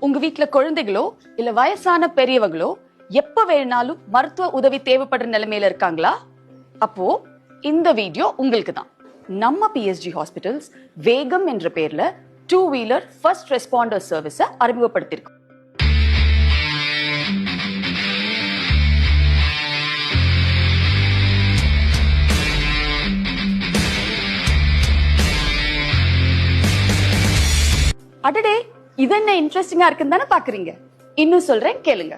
உங்க வீட்ல குழந்தைகளோ இல்ல வயசான பெரியவங்களோ எப்ப வேணாலும் மருத்துவ உதவி தேவைப்படுற நிலைமையில இருக்காங்களா? அப்போ இந்த வீடியோ உங்களுக்கு தான். நம்ம பிஎஸ்ஜி ஹாஸ்பிட்டல்ஸ் வேகம் என்ற பேர்ல 2-வீலர் ஃபர்ஸ்ட் ரெஸ்பாண்டர் சர்வீஸை அறிமுகப்படுத்தியிருக்கோம். அடடே, இது என்ன இன்ட்ரெஸ்டிங்கா இருக்குன்னு தானே பாக்குறீங்க? இன்னும் சொல்றேன் கேளுங்க.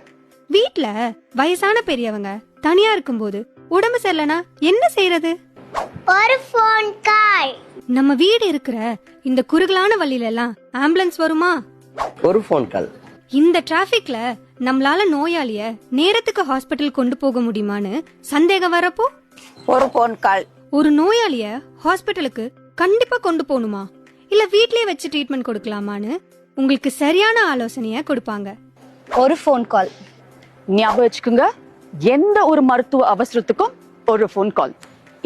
வீட்ல வயசான பெரியவங்க தனியா இருக்கும்போது உடம்பு சரியில்லைனா என்ன செய்யறது? ஒரு ஃபோன் கால். நம்ம வீடு இருக்கிற இந்த குறுகலான வழியில எல்லாம் ஆம்புலன்ஸ் வருமா? ஒரு ஃபோன் கால். இந்த டிராபிக்ல நம்மளால நோயாளிய நேரத்துக்கு ஹாஸ்பிட்டல் கொண்டு போக முடியுமான்னு சந்தேகம் வரப்போ ஒரு ஃபோன் கால். ஒரு நோயாளிய ஹாஸ்பிட்டலுக்கு கண்டிப்பா கொண்டு போகணுமா இல்ல வீட்லயே வச்சு ட்ரீட்மெண்ட் கொடுக்கலாமான்னு உங்களுக்கு சரியான ஆலோசனைய கொடுப்பாங்க. ஒரு ஃபோன் கால். ஞாபகம் வச்சுக்கோங்க, எந்த ஒரு மருத்துவ அவசரத்துக்கும் ஒரு ஃபோன் கால்.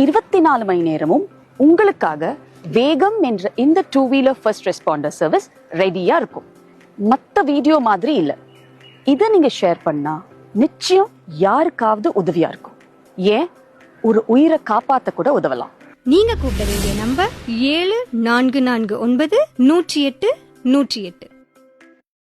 24 மணி நேரமும் உங்களுக்காக வேகம் என்ற இந்த 2-வீலர் ஃபர்ஸ்ட் ரெஸ்பாண்டர் சர்வீஸ் ரெடியா இருக்கும். மத்த வீடியோ மாதிரி இல்ல. இதை நீங்க ஷேர் பண்ணா நிச்சயம் யாருக்காவது உதவியா இருக்கும். ஏன், ஒரு உயிரை காப்பாத்த கூட உதவலாம். நீங்க கூப்பிட வேண்டிய நம்பர் 7449 108 108.